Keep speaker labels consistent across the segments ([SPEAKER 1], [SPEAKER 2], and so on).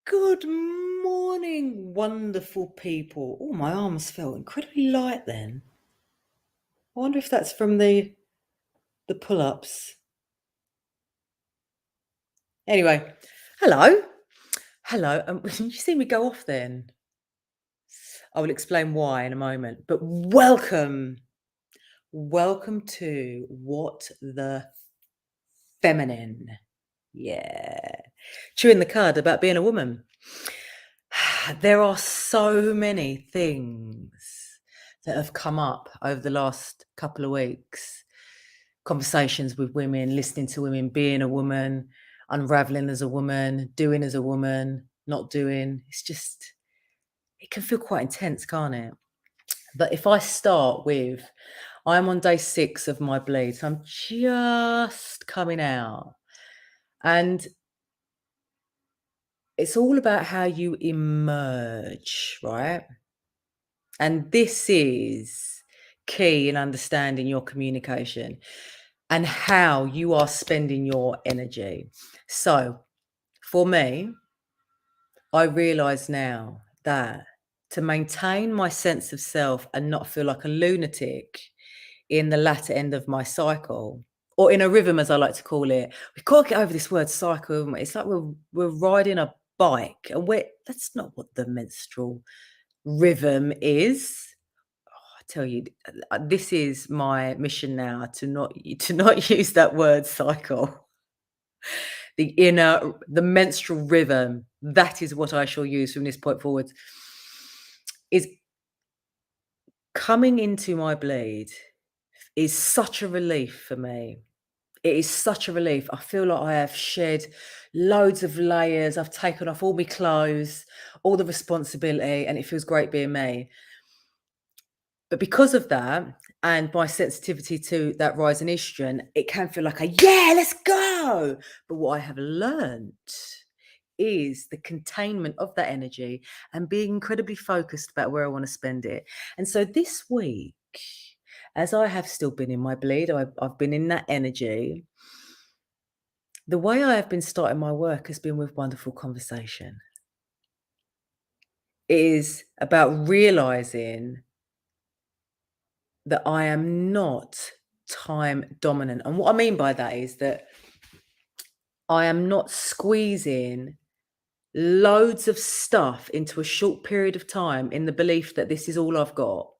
[SPEAKER 1] Good morning, wonderful people. Oh, my arms felt incredibly light then. I wonder if that's from the pull-ups. Anyway, hello. Hello. You see me go off then? I will explain why in a moment. But welcome. Welcome to What the Feminine. Yeah. Chewing the cud about being a woman. There are so many things that have come up over the last couple of weeks. Conversations with women, listening to women, being a woman, unraveling as a woman, doing as a woman, not doing. It can feel quite intense, can't it? But if I start with, I'm on day 6 of my bleed, so I'm just coming out. And it's all about how you emerge, right? And this is key in understanding your communication and how you are spending your energy. So for me, I realize now that to maintain my sense of self and not feel like a lunatic in the latter end of my cycle, or in a rhythm, as I like to call it, we can't get over this word cycle. Haven't we? It's like we're riding a bike, and that's not what the menstrual rhythm is. I tell you, this is my mission now to not use that word cycle. The menstrual rhythm, that is what I shall use from this point forward. Is coming into my bleed is such a relief for me. It is such a relief. I feel like I have shed loads of layers. I've taken off all my clothes, all the responsibility, and it feels great being me. But because of that and my sensitivity to that rise in estrogen, it can feel like let's go. But what I have learned is the containment of that energy and being incredibly focused about where I want to spend it. And so this week, as I have still been in my bleed, I've been in that energy. The way I have been starting my work has been with wonderful conversation. It is about realizing that I am not time dominant. And what I mean by that is that I am not squeezing loads of stuff into a short period of time in the belief that this is all I've got.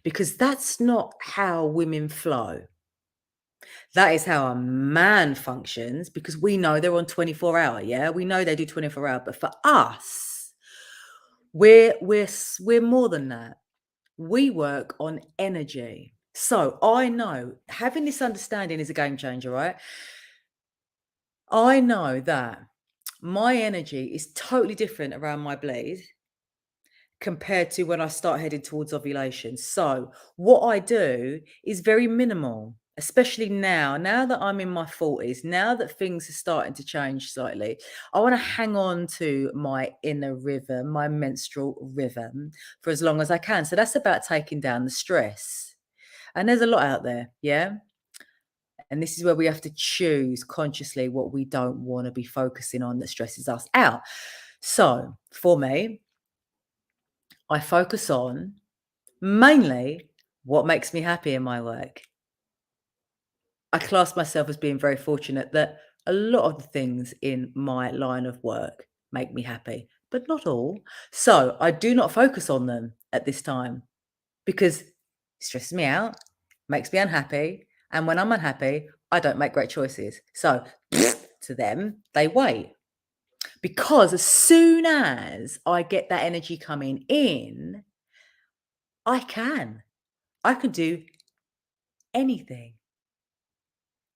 [SPEAKER 1] Because that's not how women flow. That is how a man functions, because we know they're on 24-hour, yeah? We know they do 24-hour, but for us, we're more than that. We work on energy. So I know having this understanding is a game changer, right? I know that my energy is totally different around my bleed compared to when I start heading towards ovulation. So what I do is very minimal, especially now that I'm in my 40s, now that things are starting to change slightly. I want to hang on to my inner rhythm, my menstrual rhythm, for as long as I can. So that's about taking down the stress. And there's a lot out there, yeah? And this is where we have to choose consciously what we don't want to be focusing on that stresses us out. So for me, I focus on mainly what makes me happy in my work. I class myself as being very fortunate that a lot of the things in my line of work make me happy, but not all. So I do not focus on them at this time because it stresses me out, makes me unhappy. And when I'm unhappy, I don't make great choices. So to them, they wait. Because as soon as I get that energy coming in, I can do anything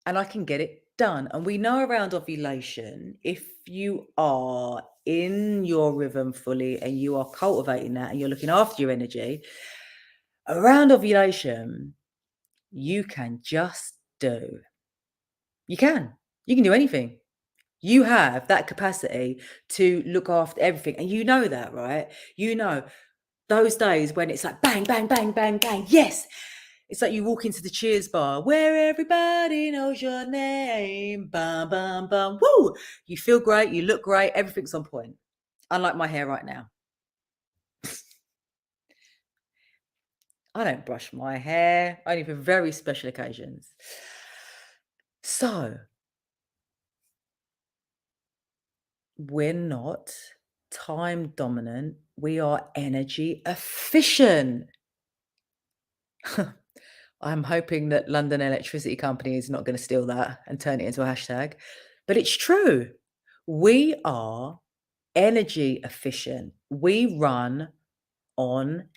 [SPEAKER 1] and I can get it done. And we know around ovulation, if you are in your rhythm fully and you are cultivating that and you're looking after your energy, around ovulation, you can just do. You can do anything. You have that capacity to look after everything. And you know that, right? You know, those days when it's like bang, bang, bang, bang, bang, yes. It's like you walk into the Cheers bar where everybody knows your name. Bum, bum, bum. Woo! You feel great. You look great. Everything's on point. Unlike my hair right now. I don't brush my hair, only for very special occasions. So, we're not time dominant, we are energy efficient. I'm hoping that London Electricity Company is not going to steal that and turn it into a hashtag, but it's true. We are energy efficient. We run on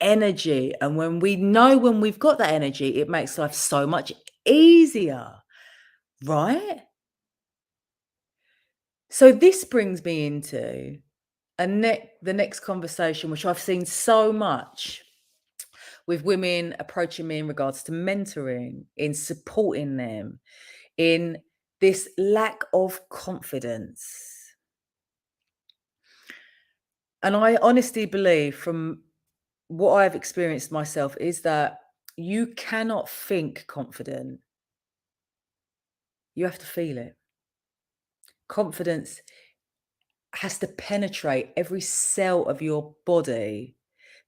[SPEAKER 1] energy. And when we know when we've got that energy, it makes life so much easier, right? So this brings me into the next conversation, which I've seen so much with women approaching me in regards to mentoring, in supporting them, in this lack of confidence. And I honestly believe, from what I've experienced myself, is that you cannot think confident. You have to feel it. Confidence has to penetrate every cell of your body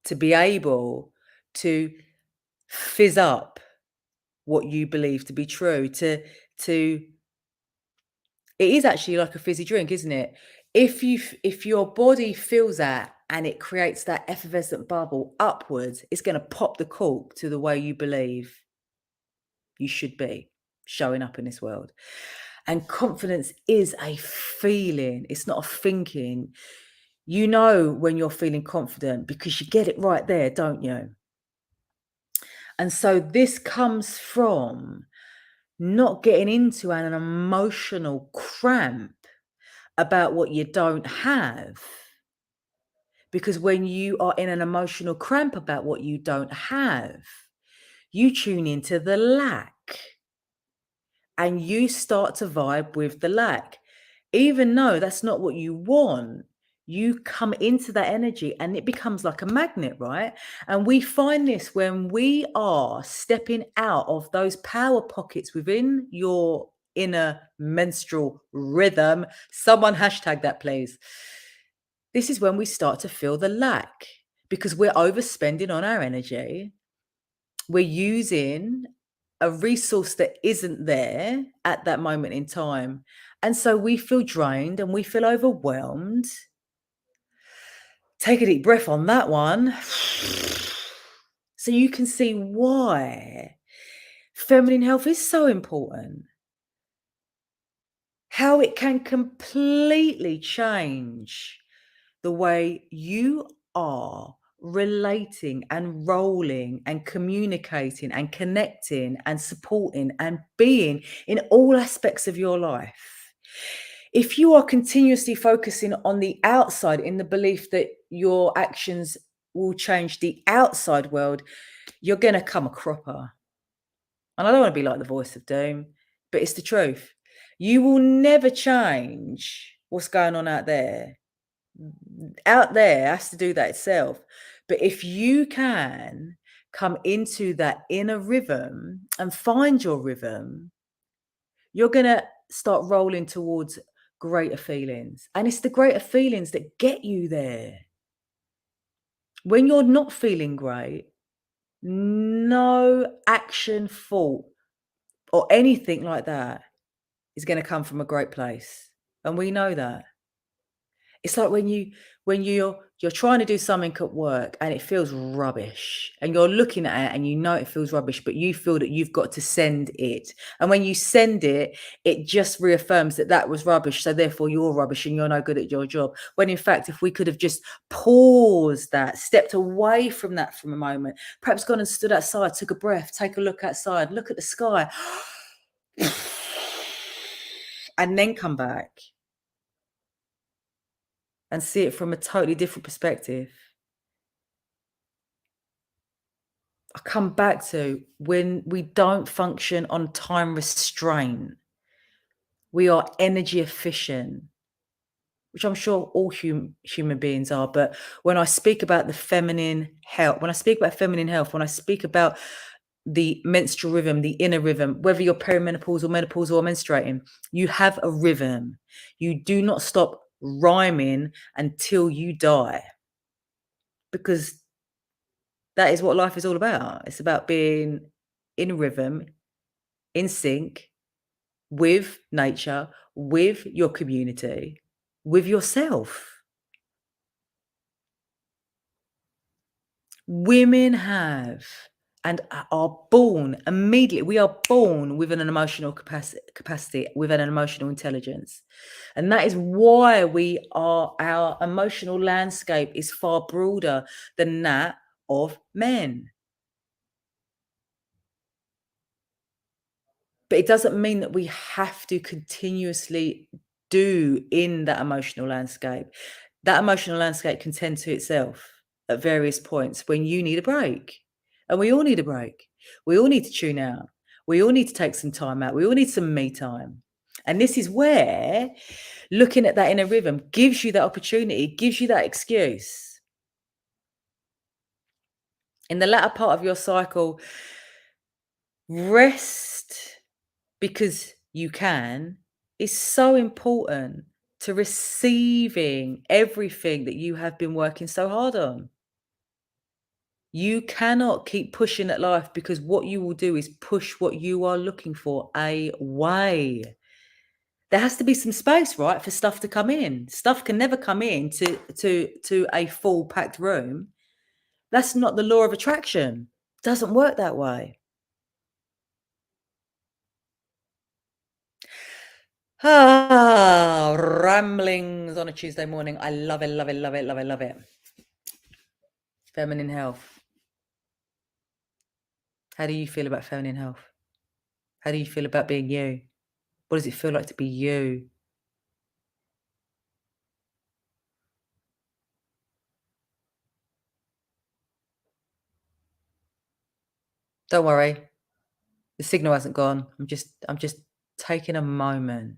[SPEAKER 1] to be able to fizz up what you believe to be true, to it is actually like a fizzy drink, isn't it? If your body feels that and it creates that effervescent bubble upwards, it's going to pop the cork to the way you believe you should be showing up in this world. And confidence is a feeling, it's not a thinking. You know when you're feeling confident because you get it right there, don't you? And so this comes from not getting into an emotional cramp about what you don't have. Because when you are in an emotional cramp about what you don't have, you tune into the lack and you start to vibe with the lack. Even though that's not what you want, you come into that energy and it becomes like a magnet, right? And we find this when we are stepping out of those power pockets within your inner menstrual rhythm. Someone hashtag that, please. This is when we start to feel the lack because we're overspending on our energy. We're using a resource that isn't there at that moment in time. And so we feel drained and we feel overwhelmed. Take a deep breath on that one. So you can see why feminine health is so important. How it can completely change the way you are relating and rolling and communicating and connecting and supporting and being in all aspects of your life. If you are continuously focusing on the outside in the belief that your actions will change the outside world, you're going to come a cropper. And I don't want to be like the voice of doom, but it's the truth. You will never change what's going on out there. Out there has to do that itself. But if you can come into that inner rhythm and find your rhythm, you're going to start rolling towards greater feelings. And it's the greater feelings that get you there. When you're not feeling great, no action, thought, or anything like that is going to come from a great place. And we know that. It's like when you're trying to do something at work and it feels rubbish and you're looking at it and you know it feels rubbish, but you feel that you've got to send it. And when you send it, it just reaffirms that that was rubbish. So therefore you're rubbish and you're no good at your job. When in fact, if we could have just paused that, stepped away from that for a moment, perhaps gone and stood outside, took a breath, take a look outside, look at the sky, and then come back and see it from a totally different perspective. I come back to when we don't function on time restraint, we are energy efficient, which I'm sure all human beings are. But when I speak about the feminine health, when I speak about feminine health, when I speak about the menstrual rhythm, the inner rhythm, whether you're perimenopausal, menopausal, or menstruating, you have a rhythm. You do not stop rhyming until you die, because that is what life is all about. It's about being in rhythm, in sync with nature, with your community, with yourself. Women have and are born immediately. We are born with an emotional capacity, with an emotional intelligence. And that is why our emotional landscape is far broader than that of men. But it doesn't mean that we have to continuously do in that emotional landscape. That emotional landscape can tend to itself at various points when you need a break. And we all need a break. We all need to tune out. We all need to take some time out. We all need some me time. And this is where looking at that inner rhythm gives you that opportunity, gives you that excuse. In the latter part of your cycle, rest because you can is so important to receiving everything that you have been working so hard on. You cannot keep pushing at life, because what you will do is push what you are looking for away. There has to be some space, right, for stuff to come in. Stuff can never come in to a full packed room. That's not the law of attraction. It doesn't work that way. Ramblings on a Tuesday morning. I love it, love it, love it, love it, love it. Feminine health. How do you feel about feminine health? How do you feel about being you? What does it feel like to be you? Don't worry. The signal hasn't gone. I'm just taking a moment.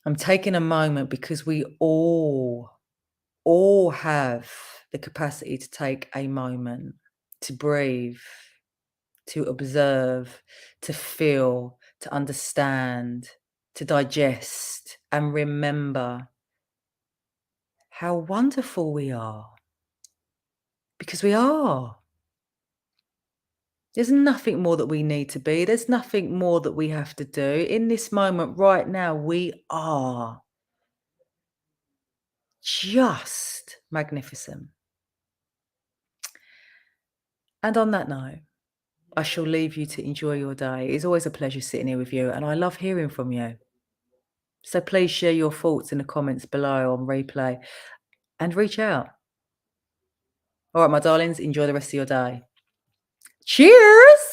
[SPEAKER 1] I'm taking a moment because we all have the capacity to take a moment, to breathe, to observe, to feel, to understand, to digest, and remember how wonderful we are. Because we are. There's nothing more that we need to be. There's nothing more that we have to do. In this moment right now, we are just magnificent. And on that note, I shall leave you to enjoy your day. It's always a pleasure sitting here with you, and I love hearing from you. So please share your thoughts in the comments below on replay and reach out. All right, my darlings, enjoy the rest of your day. Cheers!